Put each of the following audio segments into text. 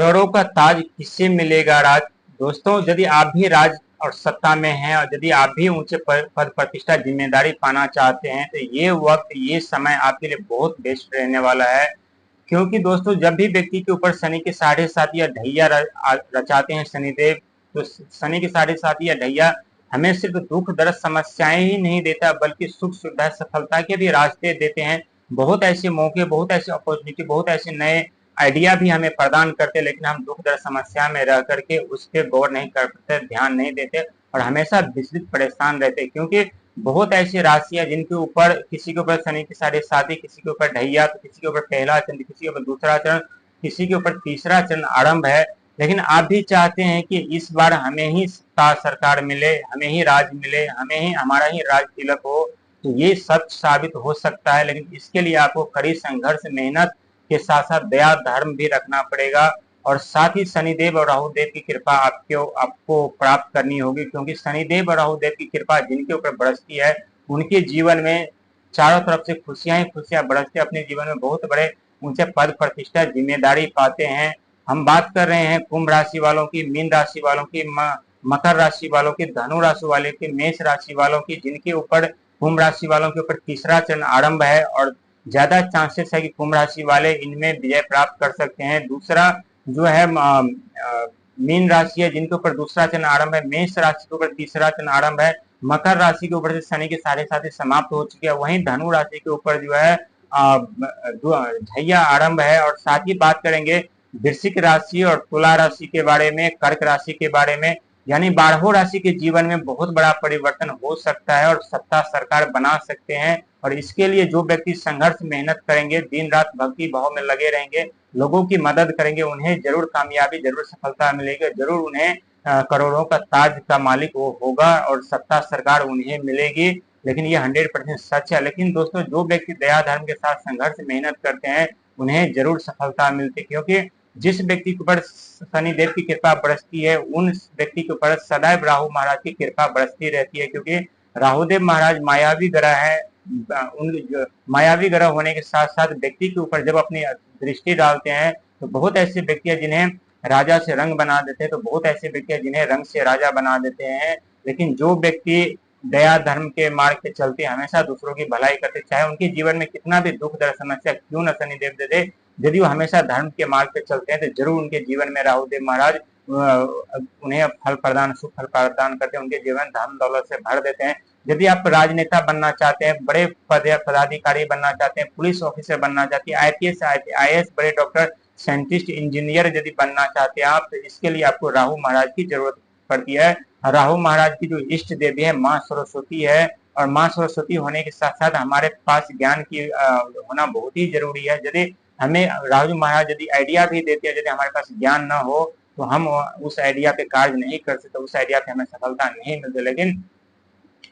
करोड़ों का ताज किससे मिलेगा राज। दोस्तों, यदि आप भी राज और सत्ता में हैं और यदि आप भी ऊंचे पद प्रतिष्ठा जिम्मेदारी पाना चाहते हैं तो ये वक्त ये समय आपके लिए बहुत बेस्ट रहने वाला है। क्योंकि दोस्तों, जब भी व्यक्ति के ऊपर शनि के 7.5 या ढैया रचाते हैं शनिदेव, तो शनि के 7.5 या ढैया हमें सिर्फ दुख दर्द समस्याएं ही नहीं देता बल्कि सुख सुविधा सफलता के भी रास्ते देते हैं। बहुत ऐसे मौके, बहुत ऐसे अपॉर्चुनिटी, बहुत ऐसे नए आइडिया भी हमें प्रदान करते, लेकिन हम दुख दर्द समस्या में रह करके उस पर गौर नहीं करते, ध्यान नहीं देते और हमेशा विचलित परेशान रहते। क्योंकि बहुत ऐसी राशियां जिनके ऊपर किसी के ऊपर शनि की 7.5, किसी के ऊपर ढैया, तो किसी के ऊपर पहला चरण, किसी के ऊपर दूसरा चरण, किसी के ऊपर तीसरा चरण आरंभ है। लेकिन आप भी चाहते हैं कि इस बार हमें ही सरकार मिले, हमें ही राज मिले, हमें ही हमारा ही राज तिलक हो, तो ये सच साबित हो सकता है। लेकिन इसके लिए आपको कड़ी संघर्ष, मेहनत के साथ साथ दया धर्म भी रखना पड़ेगा और साथ ही शनिदेव और राहुदेव की कृपा आपको प्राप्त करनी होगी। क्योंकि शनिदेव और राहुदेव की कृपा जिनके ऊपर बरसती है उनके जीवन में चारों तरफ से खुशियां ही खुशियां बरसते, अपने जीवन में बहुत बड़े ऊंचे पद प्रतिष्ठा जिम्मेदारी पाते हैं। हम बात कर रहे हैं कुंभ राशि वालों की, मीन राशि वालों की, मकर राशि वालों की, धनु राशि वाले की, मेष राशि वालों की, जिनके ऊपर कुंभ राशि वालों के ऊपर तीसरा चरण आरंभ है और ज्यादा चांसेस है कि कुंभ राशि वाले इनमें विजय प्राप्त कर सकते हैं। दूसरा जो है मीन राशि है जिनके ऊपर दूसरा चरण आरंभ है, मेष राशि के ऊपर तीसरा चरण आरंभ है, मकर राशि के ऊपर से शनि के 7.5 समाप्त हो चुके हैं, वहीं धनु राशि के ऊपर जो है ढैया आरंभ है। और साथ ही बात करेंगे वृश्चिक राशि और तुला राशि के बारे में, कर्क राशि के बारे में, यानी 12 राशि के जीवन में बहुत बड़ा परिवर्तन हो सकता है और सत्ता सरकार बना सकते हैं। और इसके लिए जो व्यक्ति संघर्ष मेहनत करेंगे, दिन रात भक्ति भाव में लगे रहेंगे, लोगों की मदद करेंगे, उन्हें जरूर कामयाबी, जरूर सफलता मिलेगी, जरूर उन्हें करोड़ों का ताज का मालिक वो होगा और सत्ता सरकार उन्हें मिलेगी। लेकिन ये 100% सच है। लेकिन दोस्तों, जो व्यक्ति दया धर्म के साथ संघर्ष मेहनत करते हैं उन्हें जरूर सफलता मिलती है। क्योंकि जिस व्यक्ति के ऊपर शनिदेव की कृपा बरसती है उन व्यक्ति के ऊपर सदैव राहु महाराज की कृपा बरसती रहती है। क्योंकि राहुदेव महाराज मायावी ग्रह है, उन मायावी ग्रह होने के साथ साथ व्यक्ति के ऊपर जब अपनी दृष्टि डालते हैं तो बहुत ऐसे व्यक्ति हैं जिन्हें राजा से रंग बना देते हैं, तो बहुत ऐसे व्यक्ति हैं जिन्हें रंग से राजा बना देते हैं। लेकिन जो व्यक्ति दया धर्म के मार्ग पे चलते हमेशा दूसरों की भलाई करते, चाहे उनके जीवन में कितना भी दुख दर्द समस्या क्यों न शनिदेव दे दे, यदि वो हमेशा धर्म के मार्ग पे चलते हैं तो जरूर उनके जीवन में राहुदेव महाराज उन्हें फल प्रदान, सुख फल प्रदान करते हैं, उनके जीवन धन दौलत से भर देते हैं। यदि आप राजनेता बनना चाहते हैं, बड़े पदाधिकारी बनना चाहते हैं, पुलिस ऑफिसर बनना चाहते हैं, IPS IAS, बड़े डॉक्टर, साइंटिस्ट, इंजीनियर यदि बनना चाहते हैं आप, तो इसके लिए आपको राहु महाराज की जरूरत पड़ती है। राहु महाराज की जो इष्ट देवी है माँ सरस्वती है और माँ सरस्वती होने के साथ साथ हमारे पास ज्ञान की होना बहुत ही जरूरी है। यदि हमें राहु महाराज यदि आइडिया भी देते हैं, यदि हमारे पास ज्ञान न हो तो हम उस आइडिया पे कार्य नहीं कर सकते, उस आइडिया पे हमें सफलता नहीं मिलती। लेकिन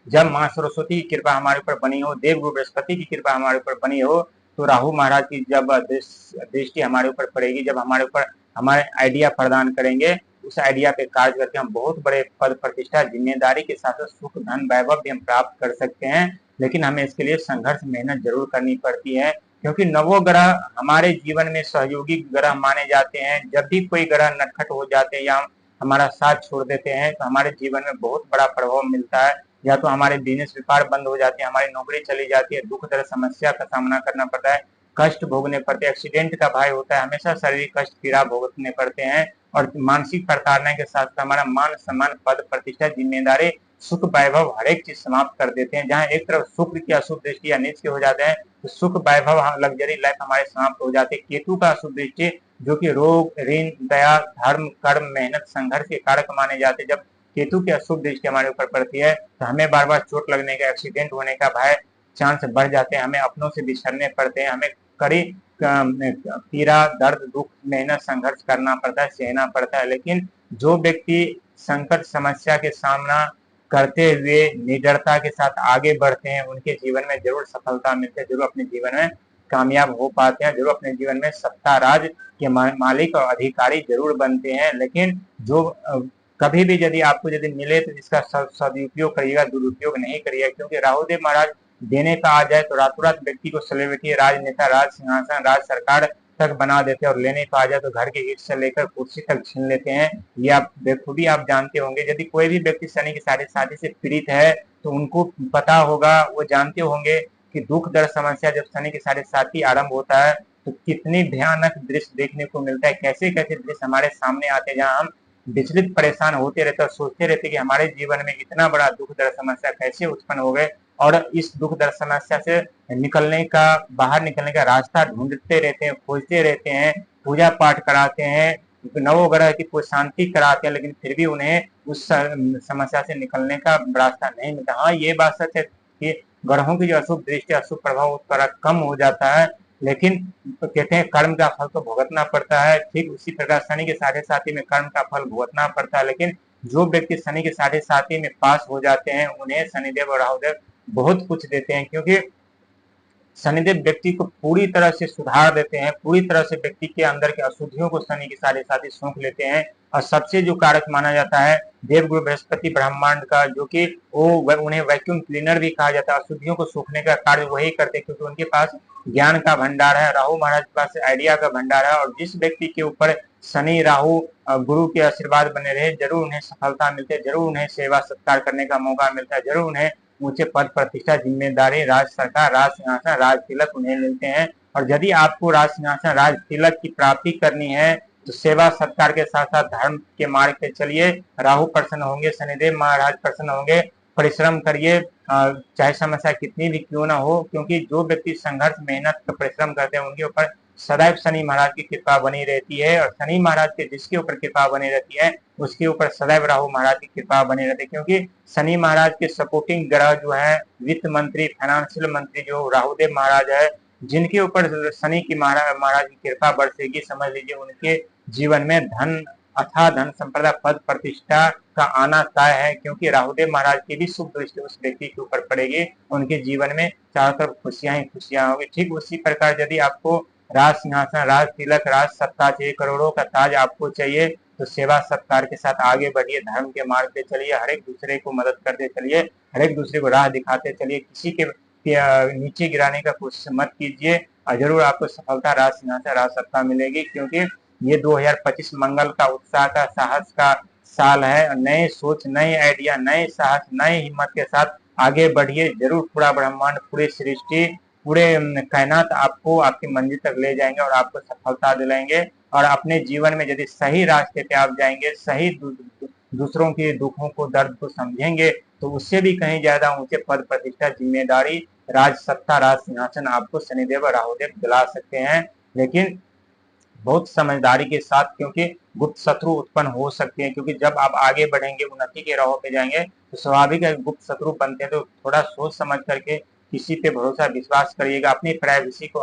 जब माँ सरस्वती की कृपा हमारे ऊपर बनी हो, देवगुरु बृहस्पति की कृपा हमारे ऊपर बनी हो, तो राहु महाराज की जब दृष्टि हमारे ऊपर पड़ेगी, जब हमारे ऊपर हमारे आइडिया प्रदान करेंगे, उस आइडिया पे कार्य करके हम बहुत बड़े पद प्रतिष्ठा जिम्मेदारी के साथ सुख धन वैभव भी हम प्राप्त कर सकते हैं। लेकिन हमें इसके लिए संघर्ष मेहनत जरूर करनी पड़ती है। क्योंकि नवोग्रह हमारे जीवन में सहयोगी ग्रह माने जाते हैं। जब भी कोई ग्रह नटखट हो जाते हैं या हमारा साथ छोड़ देते हैं तो हमारे जीवन में बहुत बड़ा प्रभाव मिलता है। या तो हमारे बिजनेस व्यापार बंद हो जाते हैं, हमारी नौकरी चली जाती है, दुख दर्द समस्या का सामना करना पड़ता है, कष्ट भोगने पड़ते हैं, एक्सीडेंट का भय होता है, हमेशा शारीरिक कष्ट पीड़ा भोगने पड़ते हैं और मानसिक प्रताड़ना के साथ साथ हमारा मान सम्मान पद प्रतिष्ठा जिम्मेदारी सुख वैभव हर एक चीज समाप्त कर देते हैं। जहाँ एक तरफ शुक्र की अशुभ दृष्टि या नीच के हो जाते हैं तो सुख वैभव लग्जरी लाइफ हमारे समाप्त हो जाती है। केतु का अशुभ दृष्टि जो कि रोग ऋण दया धर्म कर्म मेहनत संघर्ष के कारक माने जाते हैं, जब केतु की अशुभ दृष्टि हमारे ऊपर पड़ती है तो हमें बार बार चोट लगने का, एक्सीडेंट होने का भय चांस बढ़ जाते हैं, हमें अपनों से बिछड़ने पड़ते हैं, हमें कड़ी पीड़ा दर्द दुख मेहनत संघर्ष करना पड़ता है, सहना पड़ता है। लेकिन जो व्यक्ति संकट समस्या के सामना करते हुए निडरता के साथ आगे बढ़ते हैं उनके जीवन में जरूर सफलता मिलती है, जरूर अपने जीवन में कामयाब हो पाते हैं, जरूर अपने जीवन में सत्ता राज के मालिक और अधिकारी जरूर बनते हैं। लेकिन जो कभी भी यदि आपको यदि मिले तो इसका सदुपयोग करिएगा, दुरुपयोग नहीं करिएगा। क्योंकि राहुदेव महाराज देने का आ जाए तो रातों रात व्यक्ति को सेलिब्रिटी, राजनेता, राज सिंहासन, राज सरकार तक बना देते हैं और लेने को आ जाए तो घर के ईंट से लेकर कुर्सी तक छीन लेते हैं। ये आप बेखूबी आप जानते होंगे। यदि कोई भी व्यक्ति शनि की साढ़े से पीड़ित है तो उनको पता होगा, वो जानते होंगे कि दुख दर्द समस्या जब शनि की साढ़े आरंभ होता है तो कितनी भयानक दृश्य देखने को मिलता है, कैसे कैसे दृश्य हमारे सामने आते हैं, जहाँ हम विचलित परेशान होते रहते और सोचते रहते कि हमारे जीवन में इतना बड़ा दुख दर्द समस्या कैसे उत्पन्न हो गए, और इस दुख दर्द समस्या से निकलने का, बाहर निकलने का रास्ता ढूंढते रहते हैं, खोजते रहते हैं, पूजा पाठ कराते हैं, नवग्रह की कोई शांति कराते हैं, लेकिन फिर भी उन्हें उस समस्या से निकलने का रास्ता नहीं मिलता। हाँ, ये बात सच है कि ग्रहों की जो अशुभ दृष्टि, अशुभ प्रभाव थोड़ा कम हो जाता है, लेकिन तो कहते हैं कर्म का फल तो भुगतना पड़ता है। ठीक उसी प्रकार शनि के साढ़े में कर्म का फल भुगतना पड़ता है, लेकिन जो व्यक्ति शनि के साढ़े में पास हो जाते हैं उन्हें शनिदेव और राहुदेव बहुत कुछ देते हैं, क्योंकि शनिदेव व्यक्ति को पूरी तरह से सुधार देते हैं, पूरी तरह से व्यक्ति के अंदर के अशुद्धियों को शनि के साढ़े सूंघ लेते हैं। और सबसे जो कारक माना जाता है देवगुरु बृहस्पति ब्रह्मांड का, जो कि वो उन्हें वैक्यूम क्लीनर भी कहा जाता है, अशुद्धियों को सूखने का कार्य वही करते हैं, क्योंकि उनके पास ज्ञान का भंडार है, राहु महाराज के पास आइडिया का भंडार है। और जिस व्यक्ति के ऊपर शनि राहु गुरु के आशीर्वाद बने रहे, जरूर उन्हें सफलता मिलती है, जरूर उन्हें सेवा सत्कार करने का मौका मिलता है, जरूर उन्हें ऊंचे पद प्रतिष्ठा, जिम्मेदारी, राज सरकार, राज सिंहासन, राज तिलक उन्हें मिलते हैं। और यदि आपको राज सिंहासन, राज तिलक की प्राप्ति करनी है तो सेवा सत्कार के साथ साथ धर्म के मार्ग पे चलिए। राहु प्रसन्न होंगे, शनिदेव महाराज प्रसन्न होंगे, परिश्रम करिए, चाहे समस्या कितनी भी क्यों ना हो, क्योंकि जो व्यक्ति संघर्ष, मेहनत, परिश्रम करते हैं उनके ऊपर सदैव शनि महाराज की कृपा बनी रहती है। और शनि महाराज के जिसके ऊपर कृपा बनी रहती है उसके ऊपर सदैव राहु महाराज की कृपा बनी रहती है, क्योंकि शनि महाराज के सपोर्टिंग ग्रह जो है वित्त मंत्री, फाइनेंशियल मंत्री जो राहुदेव महाराज है, जिनके ऊपर शनि की महाराज की कृपा बरसेगी, समझ लीजिए उनके जीवन में धन, अथाह धन संपदा, पद प्रतिष्ठा का आना तय है, क्योंकि राहुदेव महाराज की भी शुभ दृष्टि उस व्यक्ति के ऊपर पड़ेगी, उनके जीवन में चारों तरफ खुशियां ही खुशियां होगी। ठीक उसी प्रकार यदि आपको राज सिंहासन, राज तिलक, राज सत्ता चाहिए, करोड़ों का ताज आपको चाहिए, तो सेवा सत्कार के साथ आगे बढ़िए, धर्म के मार्ग पे चलिए, हर एक दूसरे को मदद करते चलिए, हर एक दूसरे को राह दिखाते चलिए, किसी के नीचे गिराने का कोशिश मत कीजिए, और जरूर आपको सफलता, राज सिंहासन, राज सत्ता मिलेगी, क्योंकि ये 2025 मंगल का, उत्साह का, साहस का साल है। नए सोच, नए आइडिया, नए साहस, नए हिम्मत के साथ आगे बढ़िए, जरूर पूरा ब्रह्मांड, पूरी सृष्टि, पूरे कायनात आपको आपकी मंजिल तक ले जाएंगे और आपको सफलता दिलाएंगे। और अपने जीवन में यदि सही रास्ते पे आप जाएंगे, सही दूसरों के दुखों को, दर्द को समझेंगे, तो उससे भी कहीं ज्यादा ऊंचे पद प्रतिष्ठा, जिम्मेदारी, राज सत्ता, राज सिंहासन आपको शनिदेव और राहुदेव दिला सकते हैं, लेकिन बहुत समझदारी के साथ, क्योंकि गुप्त शत्रु उत्पन्न हो सकते हैं। क्योंकि जब आप आगे बढ़ेंगे, उन्नति के राह पे जाएंगे, तो स्वाभाविक है गुप्त शत्रु बनते हैं, तो थोड़ा सोच समझ करके किसी पे भरोसा, विश्वास करिएगा, अपनी प्राइवेसी को